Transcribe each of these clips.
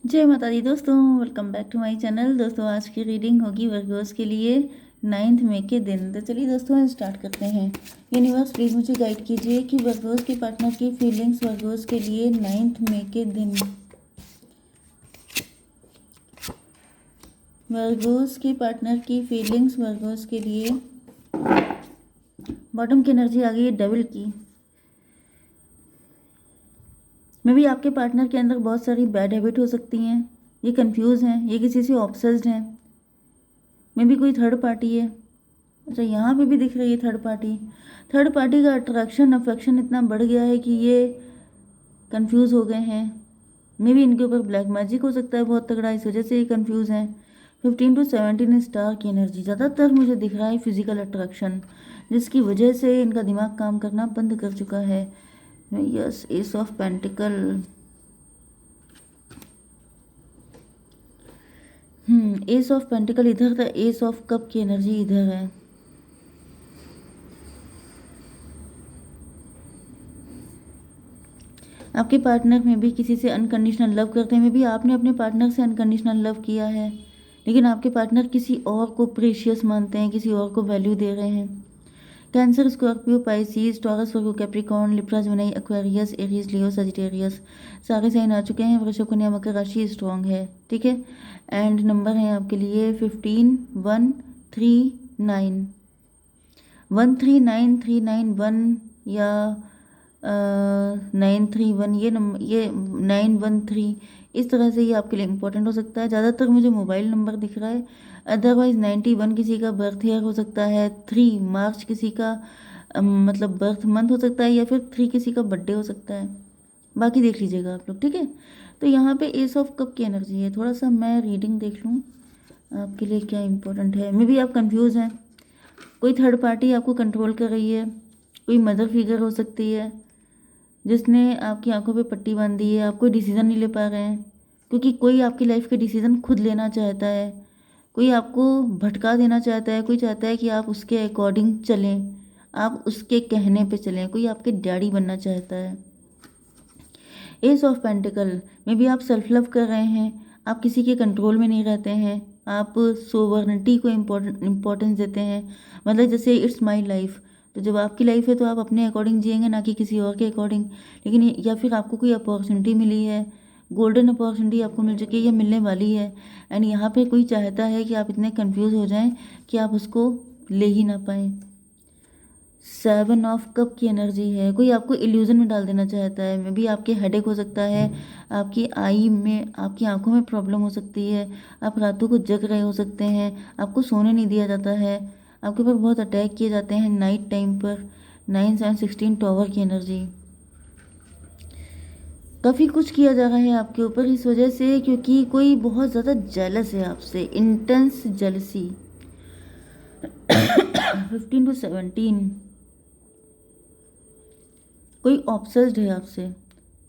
जय माता दी दोस्तों, welcome back to my channel. दोस्तों आज की रीडिंग होगी वर्गोस के लिए 9 मई के दिन। तो चलिए दोस्तों स्टार्ट करते हैं। यूनिवर्स प्लीज़ मुझे गाइड कीजिए कि वर्गोस के पार्टनर की फीलिंग्स वर्गोस के लिए 9 मई के दिन। वर्गोस के पार्टनर की फीलिंग्स वर्गोस के लिए। बॉटम की एनर्जी आ गई है डेविल की। मे भी आपके पार्टनर के अंदर बहुत सारी बैड हैबिट हो सकती हैं। ये कंफ्यूज हैं, ये किसी से ऑब्सेस्ड हैं। मे भी कोई थर्ड पार्टी है। अच्छा, यहाँ पे भी दिख रही है थर्ड पार्टी। थर्ड पार्टी का अट्रैक्शन अफेक्शन इतना बढ़ गया है कि ये कंफ्यूज हो गए हैं। मे भी इनके ऊपर ब्लैक मैजिक हो सकता है बहुत तगड़ा, इस वजह से ये कंफ्यूज हैं। 15 to 17 स्टार की एनर्जी ज़्यादातर मुझे दिख रहा है फिजिकल अट्रैक्शन, जिसकी वजह से इनका दिमाग काम करना बंद कर चुका है। Yes, S of pentacle. S of pentacle इधर था, एस ऑफ कप की एनर्जी इधर है। आपके पार्टनर में भी किसी से अनकंडीशनल लव करते हैं, में भी आपने अपने पार्टनर से अनकंडीशनल लव किया है, लेकिन आपके पार्टनर किसी और को प्रीशियस मानते हैं, किसी और को वैल्यू दे रहे हैं। Cancer, Scorpio, Pisces, Taurus, Virgo, Capricorn, Libra, Gemini, Aquarius, Aries, Leo, Sagittarius सारे साइन आ चुके हैं। वृषभ, कन्या, मकर राशि स्ट्रॉन्ग है, ठीक है। एंड नंबर है आपके लिए 15, 1, 3, 9, 13931 या 931, ये 913, इस तरह से ये आपके लिए इंपॉर्टेंट हो सकता है। ज़्यादातर मुझे मोबाइल नंबर दिख रहा है, अदरवाइज 91 किसी का बर्थ ईयर हो सकता है, 3 मार्च किसी का मतलब बर्थ मंथ हो सकता है, या फिर 3 किसी का बर्थडे हो सकता है। बाकी देख लीजिएगा आप लोग, ठीक है। तो यहाँ पे एस ऑफ कप की एनर्जी है। थोड़ा सा मैं रीडिंग देख लूँ आपके लिए क्या इंपॉर्टेंट है। मे भी आप कंफ्यूज हैं, कोई थर्ड पार्टी आपको कंट्रोल कर रही है, कोई मदर फिगर हो सकती है जिसने आपकी आंखों पे पट्टी बांध दी है। आप कोई डिसीज़न नहीं ले पा रहे हैं, क्योंकि कोई आपकी लाइफ के डिसीज़न खुद लेना चाहता है, कोई आपको भटका देना चाहता है, कोई चाहता है कि आप उसके अकॉर्डिंग चलें, आप उसके कहने पे चलें, कोई आपके डैडी बनना चाहता है। एस ऑफ पेंटिकल में भी आप सेल्फ लव कर रहे हैं, आप किसी के कंट्रोल में नहीं रहते हैं, आप सोवर्निटी को इम्पोर्टेंस देते हैं। मतलब जैसे इट्स माई लाइफ, तो जब आपकी लाइफ है तो आप अपने अकॉर्डिंग जिएंगे, ना कि किसी और के अकॉर्डिंग। लेकिन या फिर आपको कोई अपॉर्चुनिटी मिली है, गोल्डन अपॉर्चुनिटी आपको मिल चुकी है या मिलने वाली है, एंड यहाँ पे कोई चाहता है कि आप इतने कंफ्यूज हो जाएं कि आप उसको ले ही ना पाएँ। 7 ऑफ कप की एनर्जी है, कोई आपको इल्यूजन में डाल देना चाहता है। मे भी आपके हेडेक हो सकता है, आपकी आई में, आपकी आंखों में प्रॉब्लम हो सकती है, आप रातों को जग रहे हो सकते हैं, आपको सोने नहीं दिया जाता है, आपके ऊपर बहुत अटैक किए जाते हैं नाइट टाइम पर। 9, 7, 16 टॉवर की एनर्जी। काफ़ी कुछ किया जा रहा है आपके ऊपर इस वजह से, क्योंकि कोई बहुत ज़्यादा जेलस है आपसे, इंटेंस जेलसी। 15 to 17, कोई ऑब्सेस्ड है आपसे,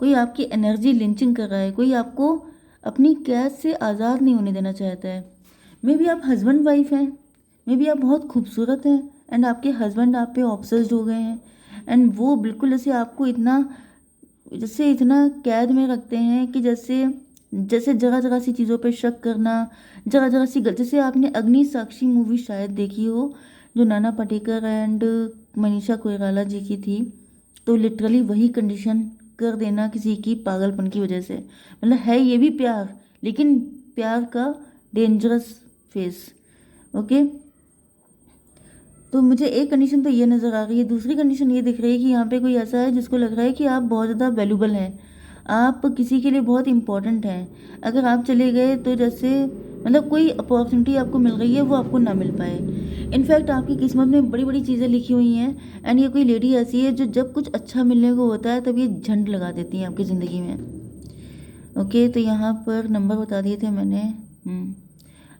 कोई आपकी एनर्जी लिंचिंग कर रहा है, कोई आपको अपनी कैद से आज़ाद नहीं होने देना चाहता है। मे बी आप हस्बैंड वाइफ हैं, मे बी आप बहुत खूबसूरत हैं, एंड आपके हस्बैंड आप पे ऑब्सेस्ड हो गए हैं, एंड वो बिल्कुल जैसे आपको इतना कैद में रखते हैं कि जैसे जैसे जगह जगह सी चीज़ों पे शक करना, जगह जगह सी जैसे आपने अग्नि साक्षी मूवी शायद देखी हो, जो नाना पाटेकर एंड मनीषा कोइराला जी की थी। तो लिटरली वही कंडीशन कर देना किसी की पागलपन की वजह से, मतलब है ये भी प्यार, लेकिन प्यार का डेंजरस फेस। ओके, तो मुझे एक कंडीशन तो ये नज़र आ रही है, दूसरी कंडीशन ये दिख रही है कि यहाँ पे कोई ऐसा है जिसको लग रहा है कि आप बहुत ज़्यादा वैल्यूबल हैं, आप किसी के लिए बहुत इंपॉर्टेंट हैं। अगर आप चले गए तो जैसे मतलब कोई अपॉर्चुनिटी आपको मिल रही है वो आपको ना मिल पाए। इनफैक्ट आपकी किस्मत में बड़ी बड़ी चीज़ें लिखी हुई हैं, एंड ये कोई लेडी ऐसी है जो जब कुछ अच्छा मिलने को होता है तब ये झंड लगा देती हैं आपकी ज़िंदगी में। ओके, तो यहाँ पर नंबर बता दिए थे मैंने।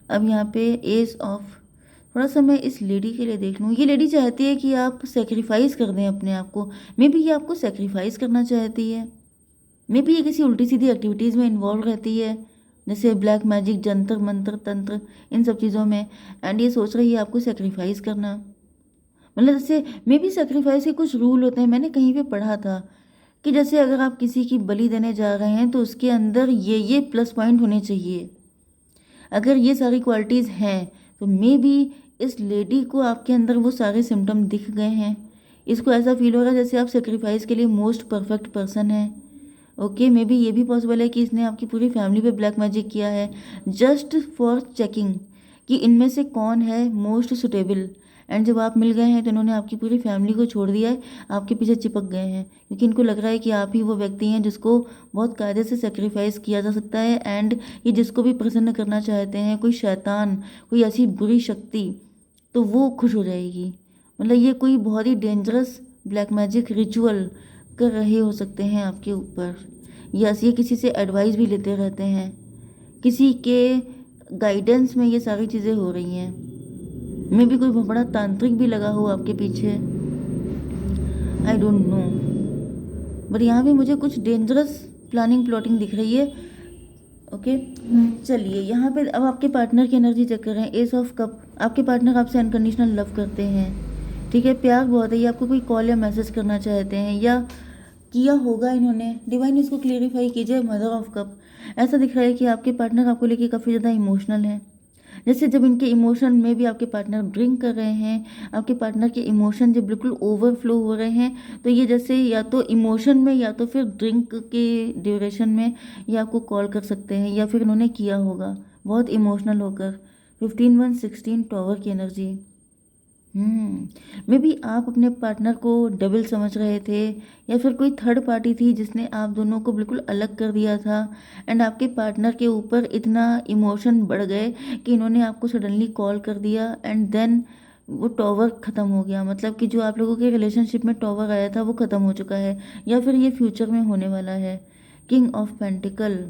अब यहाँ पे एस ऑफ, थोड़ा सा मैं इस लेडी के लिए देख लूँ। ये लेडी चाहती है कि आप सेक्रीफाइस कर दें अपने आप को, मे बी ये आपको सेक्रीफाइस करना चाहती है, मे बी ये किसी उल्टी सीधी एक्टिविटीज़ में इन्वॉल्व रहती है, जैसे ब्लैक मैजिक, जंतर मंत्र, तंत्र, इन सब चीज़ों में, एंड ये सोच रही है आपको सेक्रीफाइस करना। मतलब जैसे मे बी सेक्रीफाइस के कुछ रूल होते हैं, मैंने कहीं पे पढ़ा था कि जैसे अगर आप किसी की बलि देने जा रहे हैं तो उसके अंदर ये प्लस पॉइंट होने चाहिए। अगर ये सारी क्वालिटीज़ हैं तो मे बी इस लेडी को आपके अंदर वो सारे सिम्टम दिख गए हैं। इसको ऐसा फील हो रहा है जैसे आप सेक्रीफाइस के लिए मोस्ट परफेक्ट पर्सन हैं। ओके, मे बी ये भी पॉसिबल है कि इसने आपकी पूरी फैमिली पे ब्लैक मैजिक किया है जस्ट फॉर चेकिंग कि इनमें से कौन है मोस्ट सुटेबल। एंड जब आप मिल गए हैं तो इन्होंने आपकी पूरी फैमिली को छोड़ दिया है, आपके पीछे चिपक गए हैं क्योंकि इनको लग रहा है कि आप ही वो व्यक्ति हैं जिसको बहुत कायदे से सेक्रीफाइस किया जा सकता है। एंड ये जिसको भी प्रसन्न करना चाहते हैं, कोई शैतान, कोई ऐसी बुरी शक्ति, तो वो खुश हो जाएगी। मतलब ये कोई बहुत ही डेंजरस ब्लैक मैजिक रिचुअल कर रहे हो सकते हैं आपके ऊपर। यस, ये किसी से एडवाइस भी लेते रहते हैं, किसी के गाइडेंस में ये सारी चीज़ें हो रही हैं। मे भी कोई बहुत बड़ा तांत्रिक भी लगा हो आपके पीछे, आई डोंट नो, बट यहाँ भी मुझे कुछ डेंजरस प्लानिंग प्लॉटिंग दिख रही है। ओके, चलिए यहाँ पे अब आपके पार्टनर की एनर्जी चेक कर रहे हैं। एस ऑफ कप, आपके पार्टनर आपसे अनकंडीशनल लव करते हैं, ठीक है, प्यार बहुत है, ये आपको कोई कॉल या मैसेज करना चाहते हैं या किया होगा इन्होंने। डिवाइन इसको क्लेरिफाई कीजिए। मदर ऑफ कप, ऐसा दिख रहा है कि आपके पार्टनर आपको लेके काफ़ी ज़्यादा इमोशनल है। जैसे जब इनके इमोशन में भी आपके पार्टनर ड्रिंक कर रहे हैं, आपके पार्टनर के इमोशन जब बिल्कुल ओवरफ्लो हो रहे हैं, तो ये जैसे या तो इमोशन में या तो फिर ड्रिंक के ड्यूरेशन में ये आपको कॉल कर सकते हैं या फिर इन्होंने किया होगा बहुत इमोशनल होकर। 15/1 16 टॉवर की एनर्जी। मे बी आप अपने पार्टनर को डबल समझ रहे थे या फिर कोई थर्ड पार्टी थी जिसने आप दोनों को बिल्कुल अलग कर दिया था। एंड आपके पार्टनर के ऊपर इतना इमोशन बढ़ गए कि इन्होंने आपको सडनली कॉल कर दिया एंड देन वो टॉवर ख़त्म हो गया। मतलब कि जो आप लोगों के रिलेशनशिप में टॉवर आया था वो ख़त्म हो चुका है या फिर ये फ्यूचर में होने वाला है। किंग ऑफ पेंटिकल,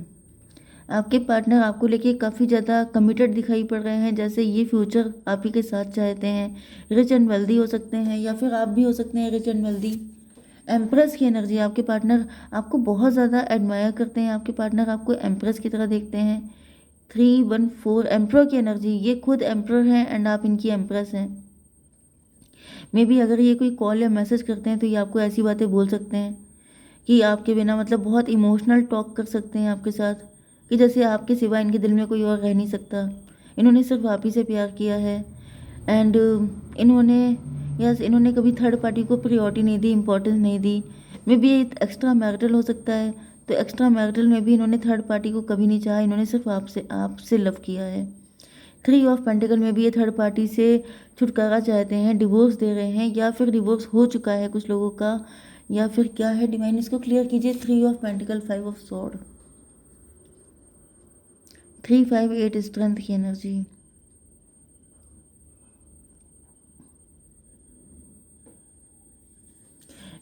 आपके पार्टनर आपको लेके काफ़ी ज़्यादा कमिटेड दिखाई पड़ रहे हैं, जैसे ये फ्यूचर आप ही के साथ चाहते हैं। रिच एंड वेल्दी हो सकते हैं या फिर आप भी हो सकते हैं रिच एंड वेल्दी। एम्प्रेस की एनर्जी, आपके पार्टनर आपको बहुत ज़्यादा एडमायर करते हैं, आपके पार्टनर आपको एम्प्रेस की तरह देखते हैं। 314 एम्प्रर की एनर्जी, ये खुद एम्प्रर हैं एंड आप इनकी एम्प्रेस हैं। मे बी अगर ये कोई कॉल या मैसेज करते हैं तो ये आपको ऐसी बातें बोल सकते हैं कि आपके बिना मतलब बहुत इमोशनल टॉक कर सकते हैं आपके साथ, कि जैसे आपके सिवा इनके दिल में कोई और रह नहीं सकता, इन्होंने सिर्फ आप ही से प्यार किया है। एंड इन्होंने इन्होंने कभी थर्ड पार्टी को प्रायोरिटी नहीं दी, इम्पोर्टेंस नहीं दी। मे बी ये एक्स्ट्रा मैरिटल हो सकता है, तो एक्स्ट्रा मैरिटल में भी इन्होंने थर्ड पार्टी को कभी नहीं चाहा, इन्होंने सिर्फ आपसे लव किया है। 3 ऑफ पेंटिकल में भी ये थर्ड पार्टी से छुटकारा चाहते हैं, डिवोर्स दे रहे हैं या फिर डिवोर्स हो चुका है कुछ लोगों का, या फिर क्या है डिवाइन इसको क्लियर कीजिए। 3 of pentacle 5 of sword, 358 strength की एनर्जी।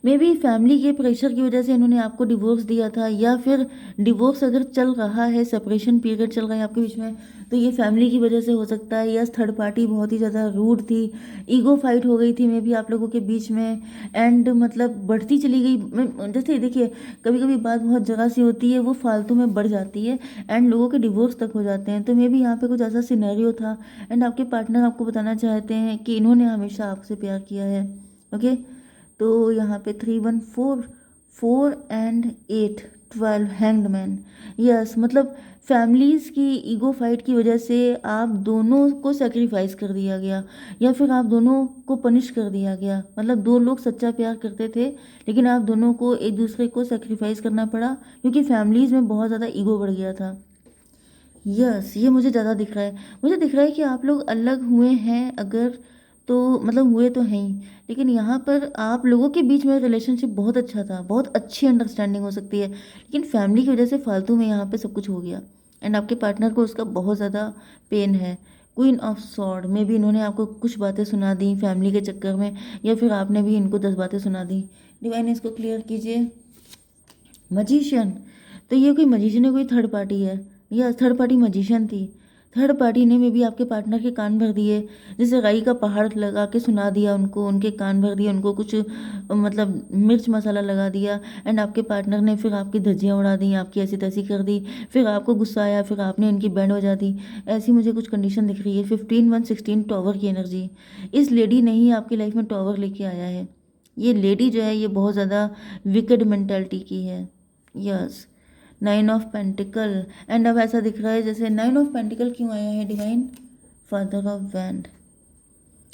मे बी फैमिली के प्रेशर की वजह से इन्होंने आपको डिवोर्स दिया था या फिर डिवोर्स अगर चल रहा है, सेपरेशन पीरियड चल रहा है आपके बीच में, तो ये फैमिली की वजह से हो सकता है। यस, थर्ड पार्टी बहुत ही ज़्यादा रूड थी, ईगो फाइट हो गई थी मे बी आप लोगों के बीच में एंड मतलब बढ़ती चली गई। जैसे देखिए कभी कभी बात बहुत जगह सी होती है, वो फालतू में बढ़ जाती है एंड लोगों के डिवोर्स तक हो जाते हैं। तो मे बी यहाँ पे कुछ ऐसा सिनेरियो था एंड आपके पार्टनर आपको बताना चाहते हैं कि इन्होंने हमेशा आपसे प्यार किया है। ओके, तो यहाँ पे 3 1 4 4 एंड 8 12 हैंग्ड मैन। यस, मतलब फैमिलीज़ की ईगो फाइट की वजह से आप दोनों को सेक्रीफाइस कर दिया गया या फिर आप दोनों को पनिश कर दिया गया। मतलब दो लोग सच्चा प्यार करते थे लेकिन आप दोनों को एक दूसरे को सेक्रीफाइस करना पड़ा क्योंकि फैमिलीज़ में बहुत ज़्यादा ईगो बढ़ गया था। यस, ये मुझे ज़्यादा दिख रहा है। मुझे दिख रहा है कि आप लोग अलग हुए हैं अगर, तो मतलब हुए तो हैं ही, लेकिन यहाँ पर आप लोगों के बीच में रिलेशनशिप बहुत अच्छा था, बहुत अच्छी अंडरस्टैंडिंग हो सकती है, लेकिन फैमिली की वजह से फालतू में यहाँ पे सब कुछ हो गया एंड आपके पार्टनर को उसका बहुत ज़्यादा पेन है। क्वीन ऑफ सॉर्ड में भी इन्होंने आपको कुछ बातें सुना दी फैमिली के चक्कर में या फिर आपने भी इनको 10 बातें सुना दी। डिवाइन इसको क्लियर कीजिए। मजिशियन, तो ये कोई मजिशियन है, कोई थर्ड पार्टी है या थर्ड पार्टी मजिशियन थी। थर्ड पार्टी ने में भी आपके पार्टनर के कान भर दिए, जैसे राई का पहाड़ लगा के सुना दिया उनको, उनके कान भर दिए, उनको कुछ मतलब मिर्च मसाला लगा दिया एंड आपके पार्टनर ने फिर आपकी धज्जियाँ उड़ा दी, आपकी ऐसी तैसी कर दी, फिर आपको गुस्सा आया, फिर आपने इनकी बैंड बजा दी। ऐसी मुझे कुछ कंडीशन दिख रही है। 15 1 16 टॉवर की एनर्जी, इस लेडी ने ही आपकी लाइफ में टॉवर लेके आया है। ये लेडी जो है ये बहुत ज़्यादा विकेड मेंटालिटी की है। Yes, 9 of pentacle. एंड अब ऐसा दिख रहा है जैसे 9 ऑफ पेंटिकल क्यों आया है divine? Father of wand.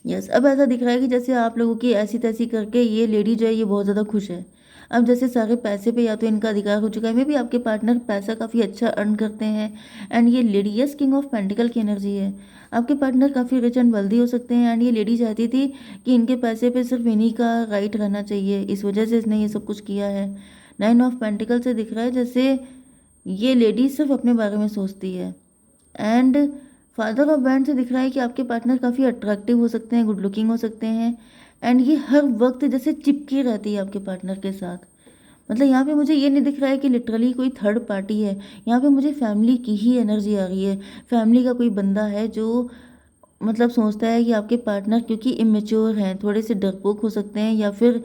Yes, अब ऐसा दिख रहा है कि जैसे आप लोगों की ऐसी तैसी करके ये लेडी जो है ये बहुत ज़्यादा खुश है। अब जैसे सारे पैसे पे या तो इनका अधिकार हो चुका है, मे भी आपके पार्टनर पैसा काफ़ी अच्छा अर्न करते हैं। एंड ये lady, yes, king of pentacle की एनर्जी है। आपके पार्टनर काफ़ी रिच एंड वेल्दी हो सकते हैं। एंड ये लेडी चाहती थी कि इनके पैसे पे सिर्फ इन्हीं का राइट रहना चाहिए, इस वजह से इसने ये सब कुछ किया है। 9 ऑफ पेंटिकल से दिख रहा है जैसे ये लेडी सिर्फ अपने बारे में सोचती है। एंड फादर ऑफ बैंड से दिख रहा है कि आपके पार्टनर काफ़ी अट्रैक्टिव हो सकते हैं, गुड लुकिंग हो सकते हैं। एंड ये हर वक्त जैसे चिपकी रहती है आपके पार्टनर के साथ। मतलब यहाँ पे मुझे ये नहीं दिख रहा है कि लिटरली कोई थर्ड पार्टी है, यहाँ पे मुझे फैमिली की ही एनर्जी आ रही है। फैमिली का कोई बंदा है जो मतलब सोचता है कि आपके पार्टनर क्योंकि इमेच्योर हैं, थोड़े से डरपोक हो सकते हैं, या फिर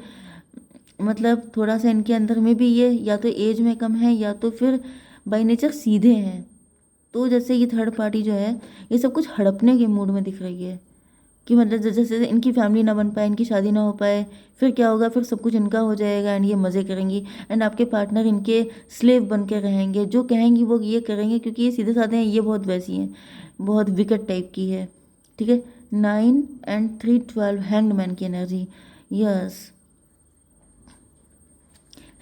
मतलब थोड़ा सा इनके अंदर में भी ये या तो एज में कम है या तो फिर बाई नेचर सीधे हैं। तो जैसे ये थर्ड पार्टी जो है ये सब कुछ हड़पने के मूड में दिख रही है कि मतलब जैसे जैसे इनकी फैमिली ना बन पाए, इनकी शादी ना हो पाए, फिर क्या होगा, फिर सब कुछ इनका हो जाएगा एंड ये मज़े करेंगी। एंड आपके पार्टनर इनके स्लेव बन के रहेंगे, जो कहेंगी वो ये करेंगे क्योंकि ये सीधे साधे हैं, ये बहुत वैसी हैं, बहुत विकट टाइप की है। ठीक है, 9 and 3 12 हैंग्ड मैन की एनर्जी। यस,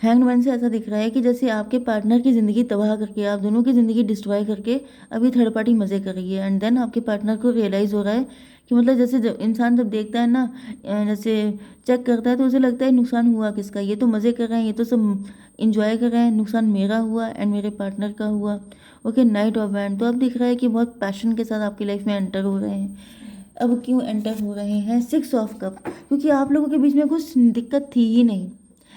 हैंग्ड मैन से ऐसा दिख रहा है कि जैसे आपके पार्टनर की ज़िंदगी तबाह करके, आप दोनों की ज़िंदगी डिस्ट्रॉय करके अभी थर्ड पार्टी मज़े कर रही है। एंड देन आपके पार्टनर को रियलाइज़ हो रहा है कि मतलब जैसे जब इंसान जब देखता है ना, जैसे चेक करता है तो उसे लगता है नुकसान हुआ किसका, ये तो मज़े कर रहे हैं, ये तो सब इंजॉय कर रहे हैं, नुकसान मेरा हुआ एंड मेरे पार्टनर का हुआ। Okay, night of band. तो अब दिख रहा है कि बहुत पैशन के साथ आपकी लाइफ में एंटर हो रहे हैं। अब क्यों एंटर हो रहे हैं? 6 ऑफ कप, क्योंकि आप लोगों के बीच में कुछ दिक्कत थी ही नहीं।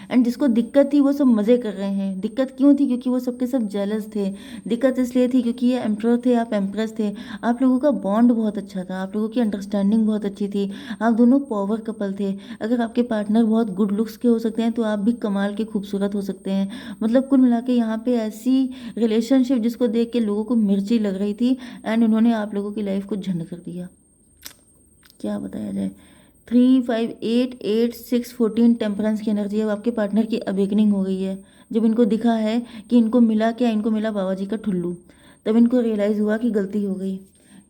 एंड जिसको दिक्कत थी वो सब मज़े कर रहे हैं। दिक्कत क्यों थी? क्योंकि वो सबके सब जेलस थे। दिक्कत इसलिए थी क्योंकि ये एम्प्रर थे, आप एम्प्रेस थे। आप लोगों का बॉन्ड बहुत अच्छा था, आप लोगों की अंडरस्टैंडिंग बहुत अच्छी थी, आप दोनों पावर कपल थे। अगर आपके पार्टनर बहुत गुड लुक्स के हो सकते हैं तो आप भी कमाल के खूबसूरत हो सकते हैं। मतलब कुल मिला के यहाँ पे ऐसी रिलेशनशिप जिसको देख के लोगों को मिर्ची लग रही थी एंड उन्होंने आप लोगों की लाइफ को झंड कर दिया। क्या बताया जाए? 3 5 8 8 6 14 टेम्परेंस की एनर्जी। अब आपके पार्टनर की अवेकनिंग हो गई है। जब इनको दिखा है कि इनको मिला क्या, इनको मिला बाबा जी का ठुल्लू, तब इनको रियलाइज़ हुआ कि गलती हो गई।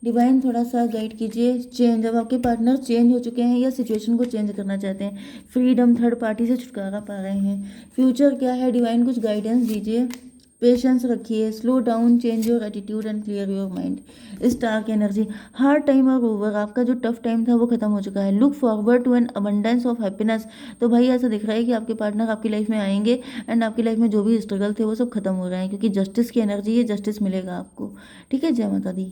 डिवाइन थोड़ा सा गाइड कीजिए चेंज। अब आपके पार्टनर चेंज हो चुके हैं या सिचुएशन को चेंज करना चाहते हैं, फ्रीडम, थर्ड पार्टी से छुटकारा पा रहे हैं। फ्यूचर क्या है? डिवाइन कुछ गाइडेंस दीजिए। पेशेंस रखिए, slow down, change your attitude and clear your mind. Star की एनर्जी, हार्ड टाइम और ओवर, आपका जो टफ टाइम था वो खत्म हो चुका है। Look forward to an abundance of happiness. तो भाई ऐसा दिख रहा है कि आपके पार्टनर आपकी लाइफ में आएंगे एंड आपकी लाइफ में जो भी स्ट्रगल थे वो सब खत्म हो रहे हैं, क्योंकि जस्टिस की एनर्जी है, जस्टिस मिलेगा आपको। ठीक है, जय माता दी।